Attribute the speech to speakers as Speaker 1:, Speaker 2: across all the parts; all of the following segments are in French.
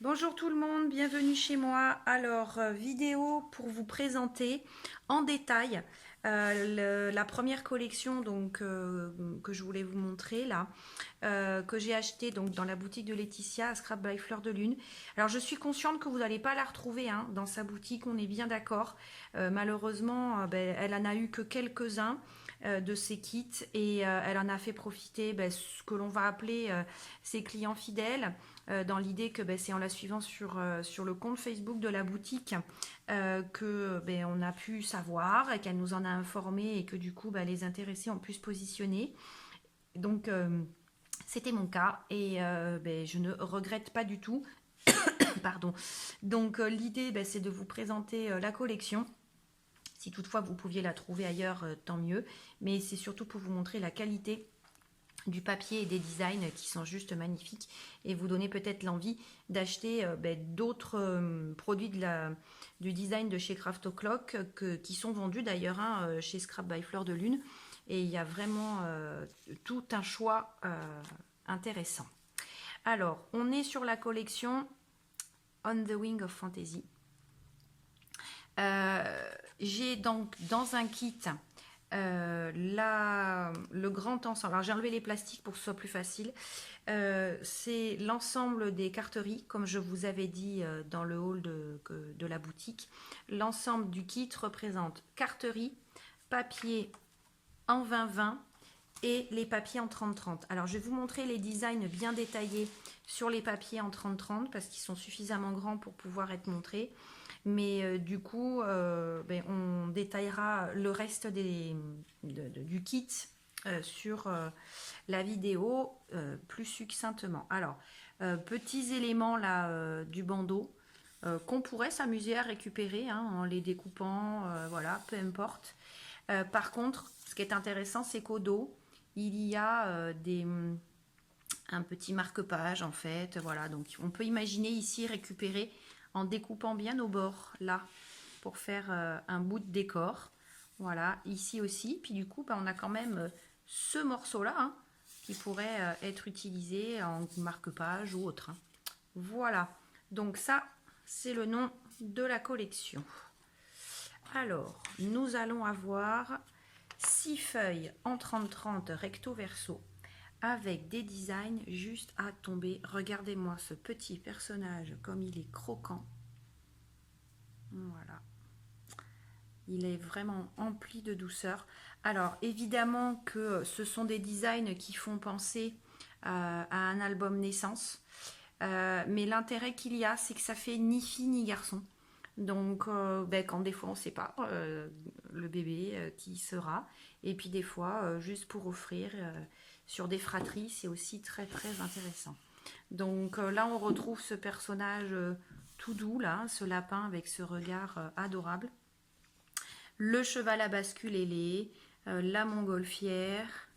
Speaker 1: Bonjour tout le monde, bienvenue chez moi. Alors, vidéo pour vous présenter en détail la première collection donc, que je voulais vous montrer là, que j'ai acheté donc dans la boutique de Laetitia à Scrap by Fleur de Lune. Alors, je suis consciente que vous n'allez pas la retrouver hein, dans sa boutique, on est bien d'accord. Malheureusement, elle en a eu que quelques-uns de ses kits et elle en a fait profiter ce que l'on va appeler ses clients fidèles. Dans l'idée que c'est en la suivant sur le compte Facebook de la boutique que on a pu savoir et qu'elle nous en a informé et que du coup les intéressés ont pu se positionner. Donc c'était mon cas et je ne regrette pas du tout. Pardon. Donc l'idée c'est de vous présenter la collection. Si toutefois vous pouviez la trouver ailleurs, tant mieux. Mais c'est surtout pour vous montrer la qualité du papier et des designs qui sont juste magnifiques et vous donner peut-être l'envie d'acheter d'autres produits du design de chez Craft O'Clock qui sont vendus d'ailleurs chez Scrap by Fleur de Lune et il y a vraiment tout un choix intéressant. Alors on est sur la collection On the Wing of Fantasy. J'ai donc dans un kit le grand ensemble. Alors j'ai enlevé les plastiques pour que ce soit plus facile. C'est l'ensemble des carteries, comme je vous avais dit dans le hall de la boutique. L'ensemble du kit représente carterie, papier en 20-20 et les papiers en 30-30. Alors je vais vous montrer les designs bien détaillés sur les papiers en 30-30 parce qu'ils sont suffisamment grands pour pouvoir être montrés. Mais du coup, on détaillera le reste du kit sur la vidéo plus succinctement. Alors, petits éléments là du bandeau qu'on pourrait s'amuser à récupérer hein, en les découpant, voilà, peu importe. Par contre, ce qui est intéressant, c'est qu'au dos, il y a un petit marque-page en fait. Voilà, donc on peut imaginer ici récupérer en découpant bien au bord là pour faire un bout de décor. Voilà, ici aussi. Puis du coup, on a quand même ce morceau-là hein, qui pourrait être utilisé en marque-page ou autre. Hein. Voilà, donc ça, c'est le nom de la collection. Alors, nous allons avoir 6 feuilles en 30-30 recto verso avec des designs juste à tomber. Regardez-moi ce petit personnage comme il est croquant. Voilà. Il est vraiment empli de douceur. Alors évidemment que ce sont des designs qui font penser à un album naissance. Mais l'intérêt qu'il y a, c'est que ça fait ni fille ni garçon. Donc quand des fois on ne sait pas le bébé qui sera. Et puis des fois, juste pour offrir sur des fratries, c'est aussi très très intéressant. Donc là on retrouve ce personnage tout doux, là, ce lapin avec ce regard adorable. Le cheval à bascule ailé, la montgolfière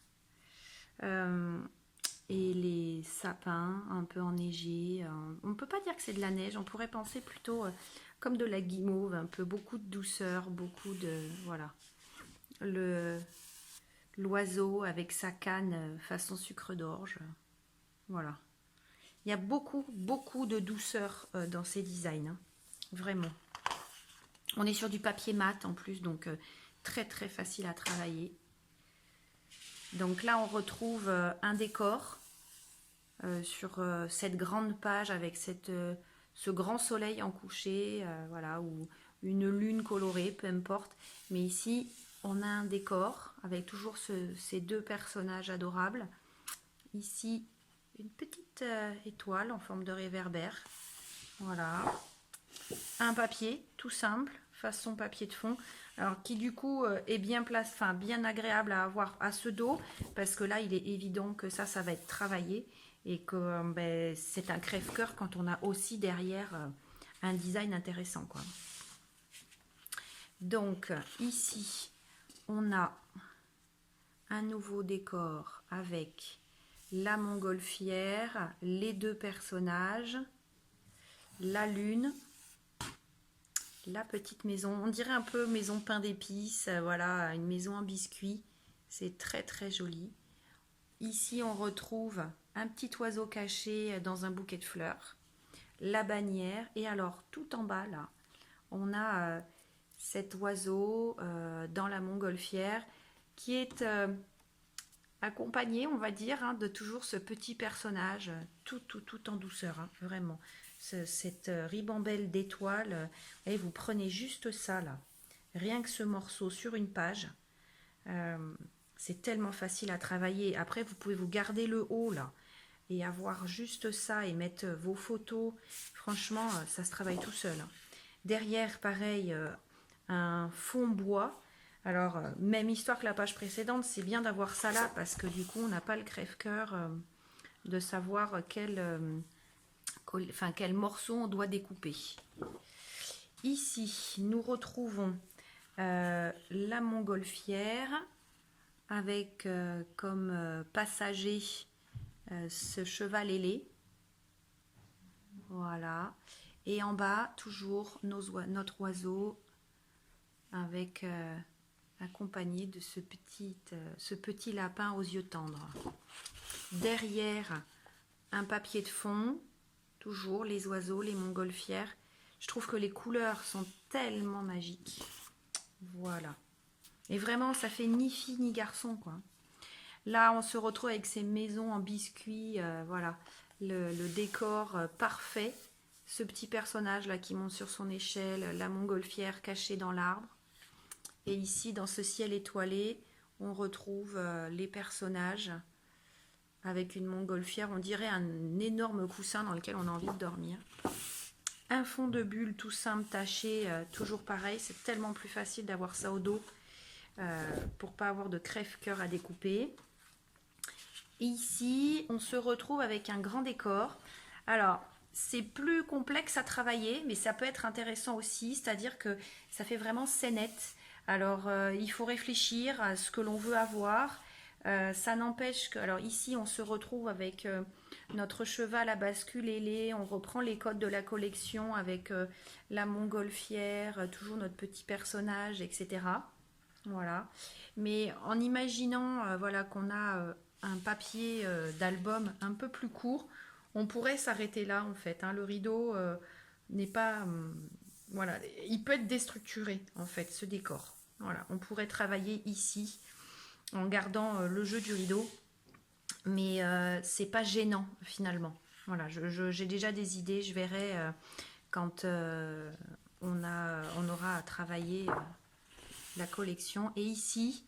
Speaker 1: et les sapins un peu enneigés. On ne peut pas dire que c'est de la neige, on pourrait penser plutôt comme de la guimauve, un peu beaucoup de douceur, beaucoup de... Voilà. L'oiseau avec sa canne façon sucre d'orge. Voilà. Il y a beaucoup, beaucoup de douceur dans ces designs. Hein. Vraiment. On est sur du papier mat en plus, donc très, très facile à travailler. Donc là, on retrouve un décor sur cette grande page avec ce grand soleil en coucher, voilà, ou une lune colorée, peu importe. Mais ici, on a un décor avec toujours ces deux personnages adorables. Ici, une petite étoile en forme de réverbère. Voilà. Un papier tout simple, façon papier de fond. Alors qui du coup est bien placé, enfin bien agréable à avoir à ce dos, parce que là il est évident que ça va être travaillé et que c'est un crève-cœur quand on a aussi derrière un design intéressant, quoi. Donc ici on a un nouveau décor avec la montgolfière, les deux personnages, la lune, la petite maison. On dirait un peu maison pain d'épices, voilà, une maison en biscuit. C'est très très joli. Ici, on retrouve un petit oiseau caché dans un bouquet de fleurs, la bannière, et alors tout en bas là, on a cet oiseau dans la montgolfière qui est accompagné, on va dire, hein, de toujours ce petit personnage, tout en douceur, hein, vraiment. Cette ribambelle d'étoiles, et vous prenez juste ça là, rien que ce morceau sur une page, c'est tellement facile à travailler. Après, vous pouvez vous garder le haut là et avoir juste ça et mettre vos photos. Franchement, ça se travaille tout seul. Derrière, pareil, un fond bois. Alors, même histoire que la page précédente, c'est bien d'avoir ça là parce que du coup, on n'a pas le crève-cœur de savoir quel morceau on doit découper. Ici, nous retrouvons la montgolfière avec comme passager ce cheval ailé. Voilà. Et en bas, toujours notre oiseau avec accompagné de ce petit lapin aux yeux tendres. Derrière, un papier de fond, toujours les oiseaux, les montgolfières. Je trouve que les couleurs sont tellement magiques. Voilà. Et vraiment, ça fait ni fille ni garçon, quoi. Là, on se retrouve avec ces maisons en biscuits, voilà, le décor parfait. Ce petit personnage là qui monte sur son échelle, la montgolfière cachée dans l'arbre. Et ici, dans ce ciel étoilé, on retrouve les personnages avec une montgolfière. On dirait un énorme coussin dans lequel on a envie de dormir. Un fond de bulle tout simple, taché, toujours pareil. C'est tellement plus facile d'avoir ça au dos pour pas avoir de crève-cœur à découper. Et ici, on se retrouve avec un grand décor. Alors, c'est plus complexe à travailler, mais ça peut être intéressant aussi, c'est-à-dire que ça fait vraiment scénette. Alors, il faut réfléchir à ce que l'on veut avoir. Ça n'empêche que... Alors ici, on se retrouve avec notre cheval à bascule ailé. On reprend les codes de la collection avec la montgolfière, toujours notre petit personnage, etc. Voilà. Mais en imaginant voilà, qu'on a un papier d'album un peu plus court, on pourrait s'arrêter là en fait. Hein. Le rideau n'est pas... voilà, il peut être déstructuré en fait, ce décor. Voilà, on pourrait travailler ici en gardant le jeu du rideau, mais c'est pas gênant finalement. Voilà, j'ai déjà des idées, je verrai quand on aura travaillé la collection. Et ici,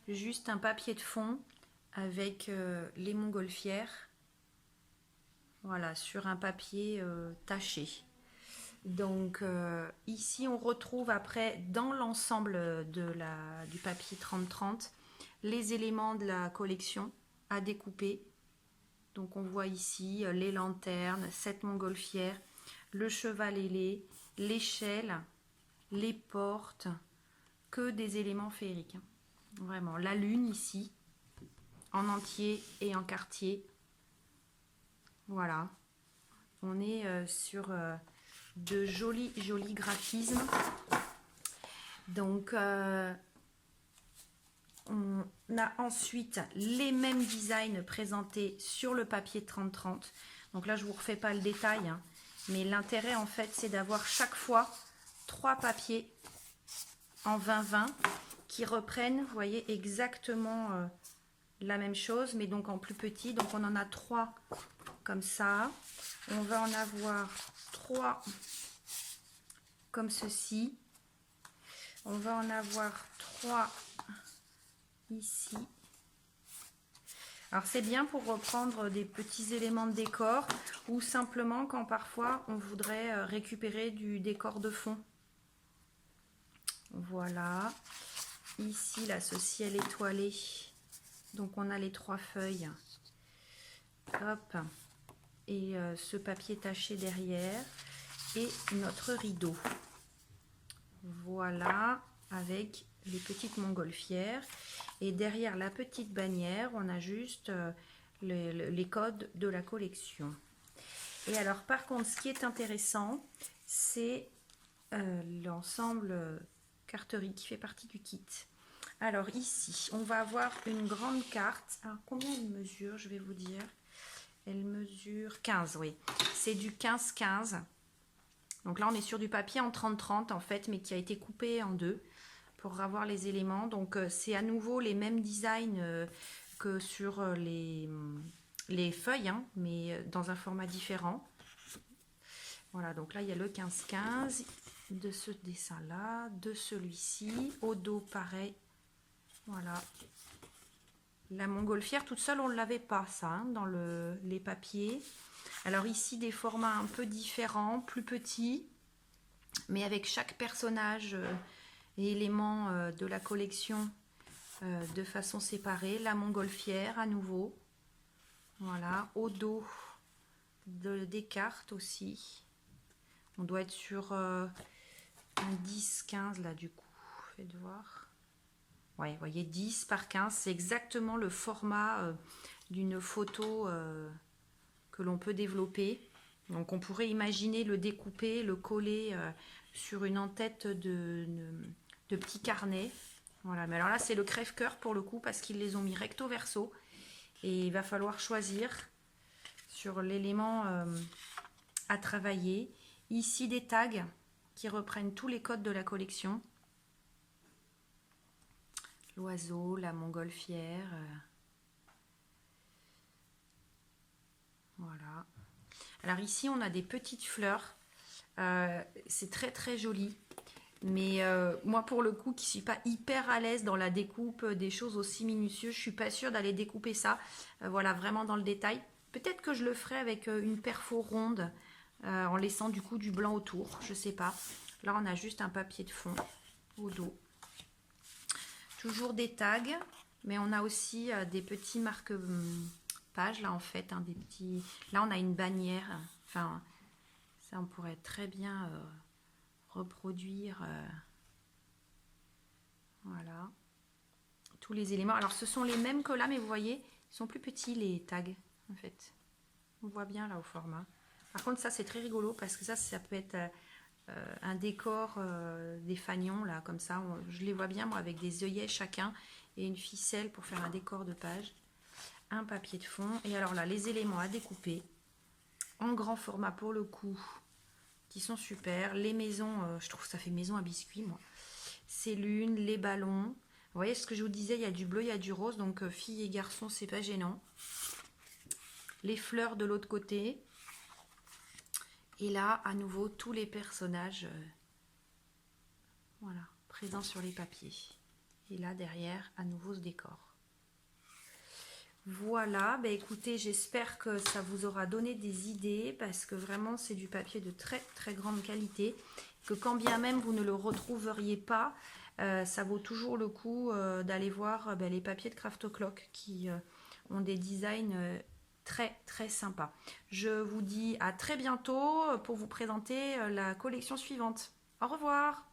Speaker 1: juste un papier de fond avec les montgolfières, voilà, sur un papier taché. Donc ici, on retrouve après, dans l'ensemble du papier 30-30, les éléments de la collection à découper. Donc on voit ici les lanternes, cette montgolfière, le cheval ailé, l'échelle, les portes, que des éléments féeriques. Vraiment, la lune ici, en entier et en quartier. Voilà. On est sur de jolis graphismes. Donc, on a ensuite les mêmes designs présentés sur le papier 30-30. Donc là, je ne vous refais pas le détail, hein, mais l'intérêt, en fait, c'est d'avoir chaque fois 3 papiers en 20-20 qui reprennent, vous voyez, exactement la même chose, mais donc en plus petit. Donc on en a 3 comme ça. On va en avoir 3 comme ceci. On va en avoir 3 ici. Alors c'est bien pour reprendre des petits éléments de décor ou simplement quand parfois on voudrait récupérer du décor de fond. Voilà. Ici, là, ce ciel étoilé. Donc on a les 3 feuilles. Hop. Et ce papier taché derrière. Et notre rideau. Voilà. Avec les petites montgolfières. Et derrière la petite bannière, on a juste les codes de la collection. Et alors par contre, ce qui est intéressant, c'est l'ensemble carterie qui fait partie du kit. Alors ici, on va avoir une grande carte. Alors, combien elle mesure, je vais vous dire. Elle mesure 15, oui. C'est du 15-15. Donc là, on est sur du papier en 30-30 en fait, mais qui a été coupé en deux pour avoir les éléments. Donc c'est à nouveau les mêmes designs que sur les feuilles, hein, mais dans un format différent. Voilà, donc là, il y a le 15-15 de ce dessin-là, de celui-ci. Au dos, pareil. Voilà. La montgolfière toute seule, on ne l'avait pas, ça, hein, dans les papiers. Alors ici, des formats un peu différents, plus petits, mais avec chaque personnage et élément de la collection de façon séparée. La montgolfière, à nouveau. Voilà, au dos des cartes aussi. On doit être sur un 10-15 là, du coup. Faites voir. Ouais, vous voyez, 10 par 15, c'est exactement le format d'une photo que l'on peut développer. Donc on pourrait imaginer le découper, le coller sur une en-tête de petits carnets. Voilà, mais alors là c'est le crève-cœur pour le coup parce qu'ils les ont mis recto verso. Et il va falloir choisir sur l'élément à travailler. Ici des tags qui reprennent tous les codes de la collection. L'oiseau, la montgolfière. Voilà. Alors ici, on a des petites fleurs. C'est très très joli. Mais moi, pour le coup, qui ne suis pas hyper à l'aise dans la découpe des choses aussi minutieuses, je ne suis pas sûre d'aller découper ça. Voilà, vraiment dans le détail. Peut-être que je le ferai avec une perfo ronde, en laissant du coup du blanc autour. Je ne sais pas. Là, on a juste un papier de fond au dos. Toujours des tags, mais on a aussi des petits marque-pages là en fait, hein, des petits. Là on a une bannière. Enfin, ça on pourrait très bien reproduire. Voilà, tous les éléments. Alors ce sont les mêmes que là, mais vous voyez, ils sont plus petits les tags en fait. On voit bien là au format. Par contre ça c'est très rigolo parce que ça peut être un décor des fanions là comme ça, je les vois bien moi avec des œillets chacun et une ficelle pour faire un décor de page, un papier de fond et alors là les éléments à découper en grand format pour le coup qui sont super, les maisons, je trouve que ça fait maison à biscuits moi, c'est l'une, les ballons, vous voyez ce que je vous disais, il y a du bleu, il y a du rose, donc filles et garçons c'est pas gênant, les fleurs de l'autre côté. Et là, à nouveau, tous les personnages voilà, présents sur les papiers. Et là, derrière, à nouveau ce décor. Voilà, bah écoutez, j'espère que ça vous aura donné des idées parce que vraiment, c'est du papier de très très grande qualité. Que quand bien même vous ne le retrouveriez pas, ça vaut toujours le coup d'aller voir les papiers de Craft O'Clock qui ont des designs très très sympa. Je vous dis à très bientôt pour vous présenter la collection suivante. Au revoir!